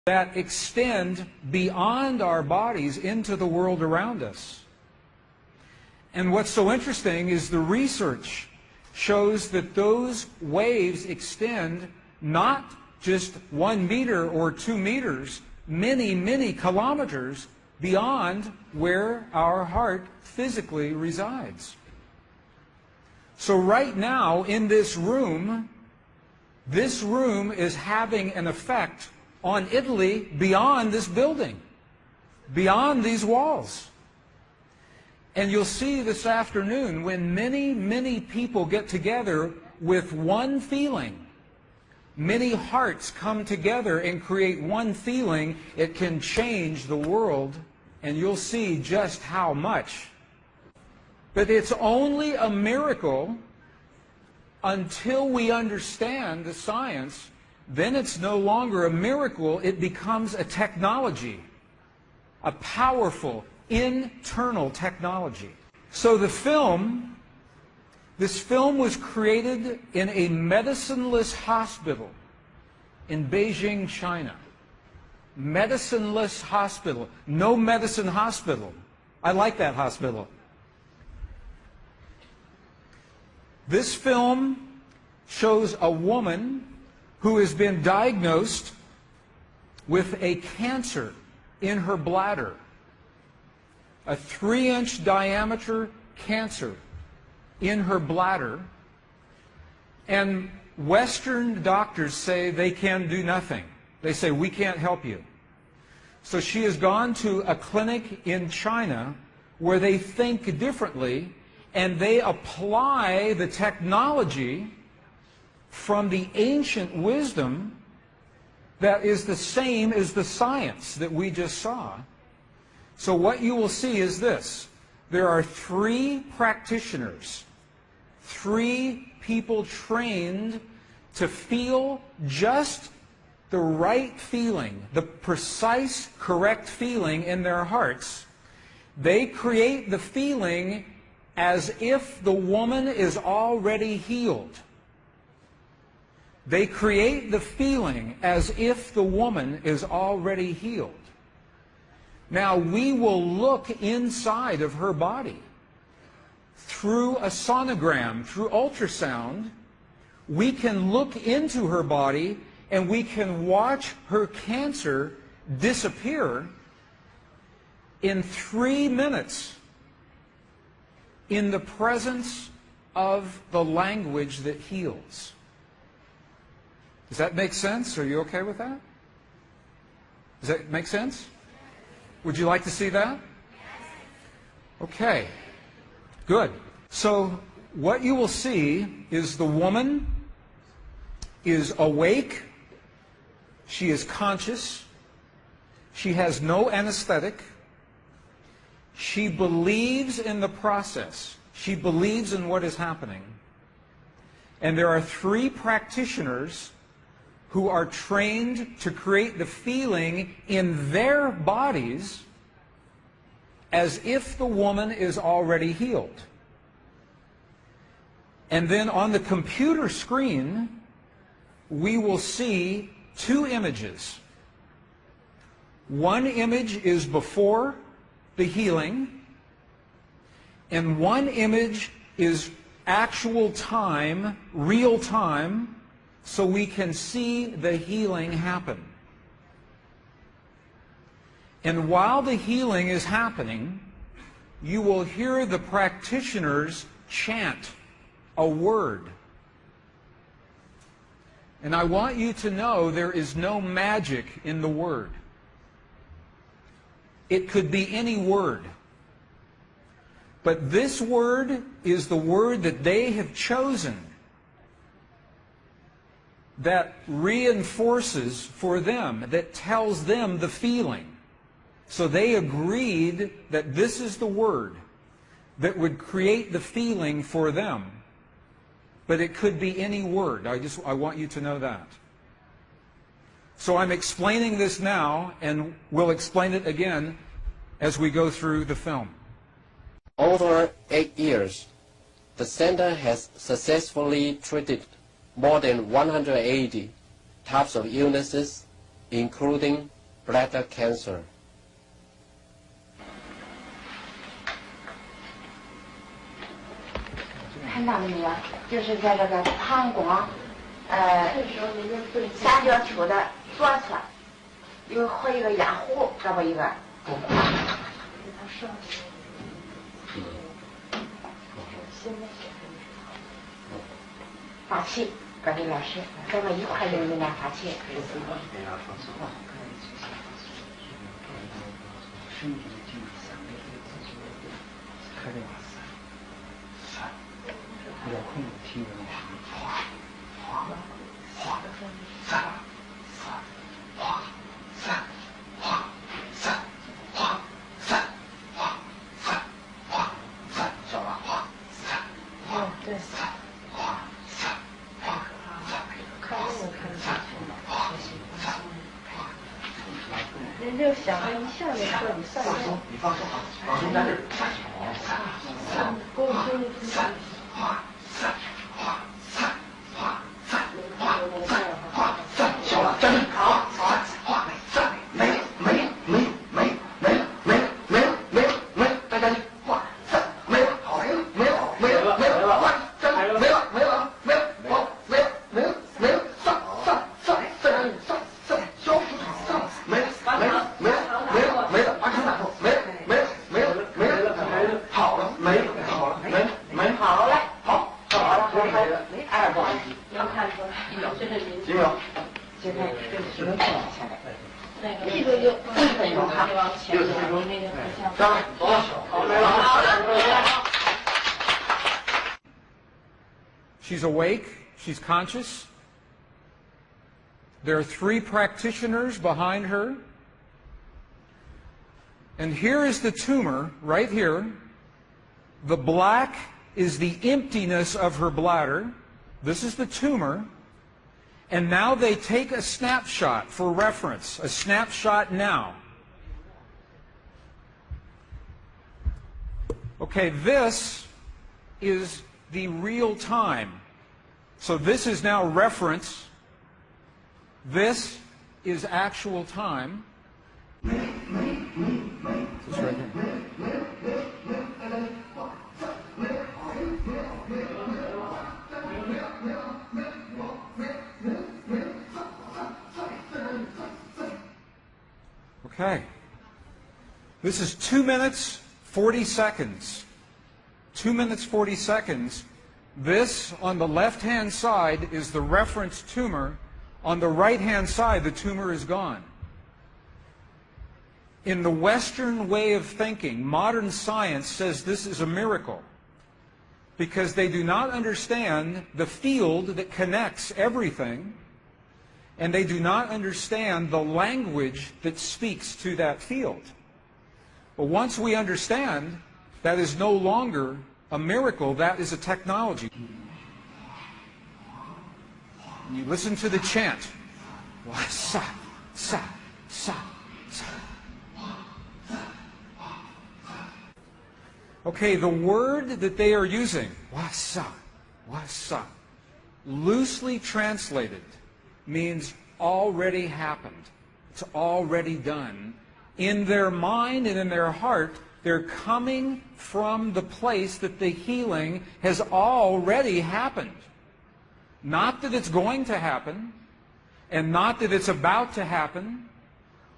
that extend beyond our bodies into the world around us. And what's so interesting is the research shows that those waves extend not just 1 meter or 2 meters, many, many kilometers beyond where our heart physically resides. So right now in this room is having an effect on Italy beyond this building, beyond these walls. And you'll see this afternoon when many, many people get together with one feeling, many hearts come together and create one feeling, it can change the world, and you'll see just how much. But it's only a miracle until we understand the science. Then it's no longer a miracle, it becomes a technology, a powerful internal technology. So this film was created in a medicineless hospital in Beijing, China. Medicineless hospital, no medicine hospital. I like that hospital. This film shows a woman who has been diagnosed with a cancer in her bladder, a 3-inch diameter cancer in her bladder, and Western doctors say they can do nothing. They say, we can't help you. So she has gone to a clinic in China where they think differently, and they apply the technology from the ancient wisdom that is the same as the science that we just saw. So what you will see is this. There are 3 practitioners, 3 people trained to feel just the right feeling, the precise, correct feeling in their hearts. They create the feeling as if the woman is already healed. They create the feeling as if the woman is already healed. Now, we will look inside of her body through a sonogram, through ultrasound. We can look into her body and we can watch her cancer disappear in 3 minutes in the presence of the language that heals. Does that make sense? Are you okay with that? Does that make sense? Would you like to see that? Okay. Good. So what you will see is the woman is awake. She is conscious. She has no anesthetic. She believes in the process. She believes in what is happening. And there are 3 practitioners who are trained to create the feeling in their bodies as if the woman is already healed. And then on the computer screen, we will see 2 images. One image is before the healing, and one image is actual time, real time, so we can see the healing happen. And while the healing is happening, you will hear the practitioners chant a word. And I want you to know there is no magic in the word. It could be any word. But this word is the word that they have chosen that reinforces for them, that tells them the feeling. So they agreed that this is the word that would create the feeling for them. But it could be any word. I want you to know that. So I'm explaining this now, and we'll explain it again as we go through the film. Over 8 years, the center has successfully treated more than 180 types of illnesses, including bladder cancer. 看到了没有？就是在这个膀胱，三角球的左侧有和一个压壶，这么一个。发气，各位老师，咱们一块儿人来发气。要控制体温，哗哗哗三三哗三哗三哗三哗三哗三，晓得吧？哗三哗对三哗三哗三，看那个看三哗三哗。人就想着一下就彻底散了。你放松啊，放松，但是三三够三哗。三哗三哗三哗三哗三，行了，站住！好，三哗三，没了，大家去，哗三，没了，好，没了，哗三，没了，三，消除三，没了，完成打破，没了，好了，没了，好了。2个，能看出来，这是您。几秒？现在60分钟下来。这个就1分钟哈，60分钟。上来，走，好，来了。好了。She's awake. She's conscious. There are 3 practitioners behind her. And here is the tumor, right here. The black is the emptiness of her bladder. This is the tumor. And now they take a snapshot for reference, a snapshot now. Okay, this is the real time. So this is now reference. This is actual time. This right here. Okay. This is 2 minutes, 40 seconds. 2 minutes, 40 seconds. This, on the left-hand side, is the reference tumor. On the right-hand side, the tumor is gone. In the Western way of thinking, modern science says this is a miracle because they do not understand the field that connects everything, and they do not understand the language that speaks to that field. But once we understand, that is no longer a miracle, that is a technology. And you listen to the chant. Wa sa sa sa sa. Okay, the word that they are using, wasa, loosely translated, means already happened. It's already done. In their mind and in their heart, they're coming from the place that the healing has already happened. Not that it's going to happen, and not that it's about to happen,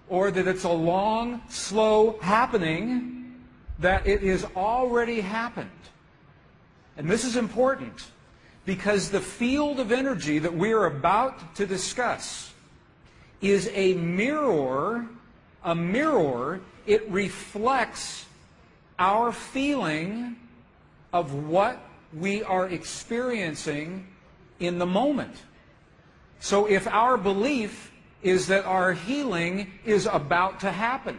or that it's a long, slow happening, that it has already happened. And this is important because the field of energy that we are about to discuss is a mirror. It reflects our feeling of what we are experiencing in the moment. So if our belief is that our healing is about to happen,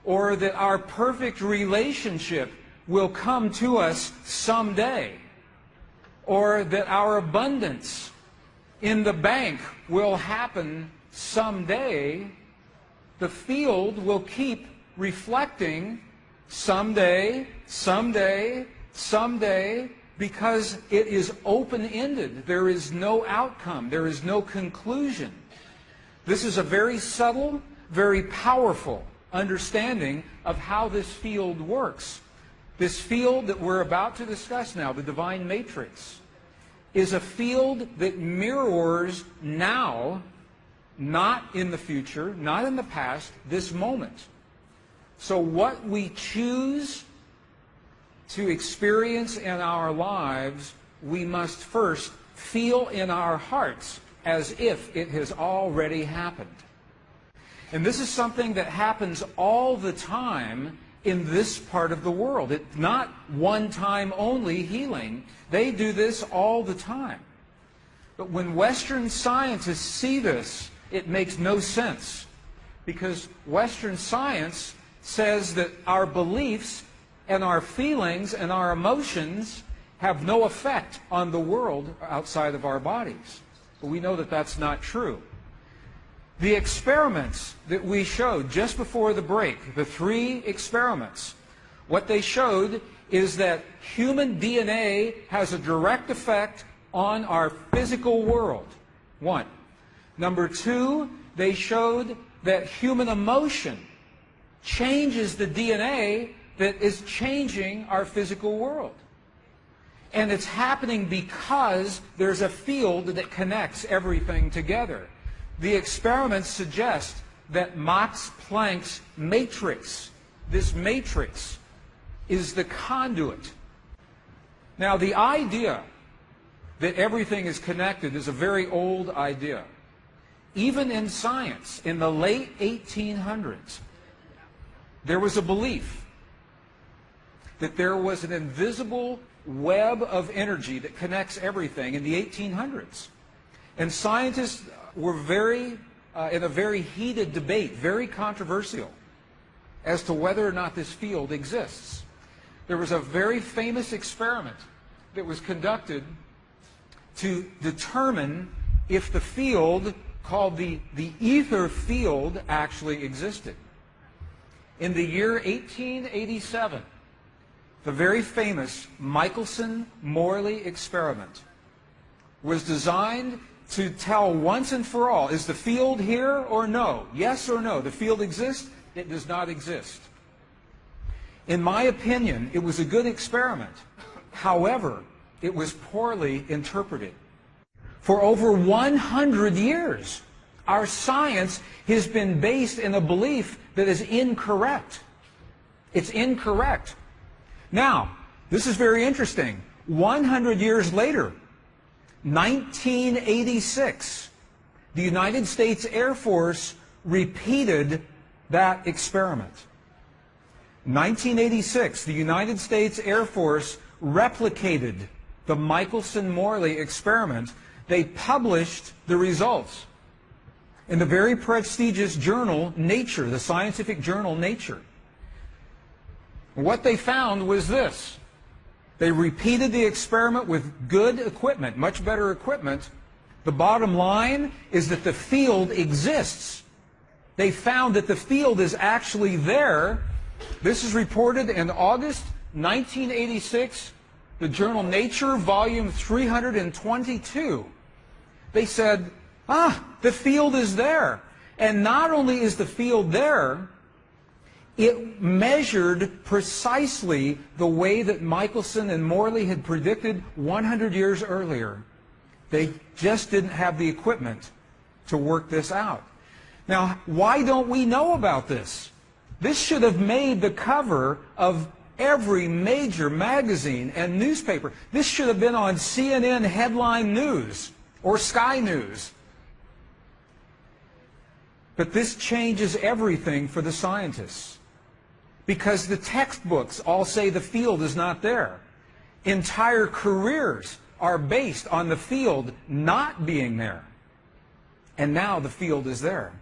or that our perfect relationship will come to us someday, or that our abundance in the bank will happen someday, the field will keep reflecting someday, someday, someday, because it is open-ended. There is no outcome. There is no conclusion. This is a very subtle very powerful understanding of how this field works. This field that we're about to discuss now, the divine matrix, is a field that mirrors now, not in the future, not in the past, this moment. So what we choose to experience in our lives, we must first feel in our hearts as if it has already happened. And this is something that happens all the time in this part of the world. It's not one-time only healing. They do this all the time. But when Western scientists see this, it makes no sense, because Western science says that our beliefs and our feelings and our emotions have no effect on the world outside of our bodies. But we know that that's not true. The experiments that we showed just before the break, the 3 experiments, what they showed is that human DNA has a direct effect on our physical world. 1. Number 2, they showed that human emotion changes the DNA that is changing our physical world. And it's happening because there's a field that connects everything together. The experiments suggest that Max Planck's matrix, this matrix, is the conduit. Now, the idea that everything is connected is a very old idea. Even in science, in the late 1800s, there was a belief that there was an invisible web of energy that connects everything in the 1800s. And scientists were in a very heated debate, very controversial, as to whether or not this field exists. There was a very famous experiment that was conducted to determine if the field called the ether field actually existed. In the year 1887, the very famous Michelson-Morley experiment was designed to tell once and for all, is the field here or no? Yes or no? The field exists? It does not exist. In my opinion, it was a good experiment. However, it was poorly interpreted. For over 100 years, our science has been based in a belief that is incorrect. It's incorrect. Now, this is very interesting. 100 years later, 1986, the United States Air Force repeated that experiment. 1986, the United States Air Force replicated the Michelson-Morley experiment. They published the results in the very prestigious journal Nature, the scientific journal Nature. What they found was this. They repeated the experiment with good equipment, much better equipment. The bottom line is that the field exists. They found that the field is actually there. This is reported in August 1986, the journal Nature, volume 322. They said, the field is there. And not only is the field there, it measured precisely the way that Michelson and Morley had predicted 100 years earlier. They just didn't have the equipment to work this out. Now, why don't we know about this? This should have made the cover of every major magazine and newspaper. This should have been on CNN headline news or Sky News. But this changes everything for the scientists, because the textbooks all say the field is not there. Entire careers are based on the field not being there. And now the field is there.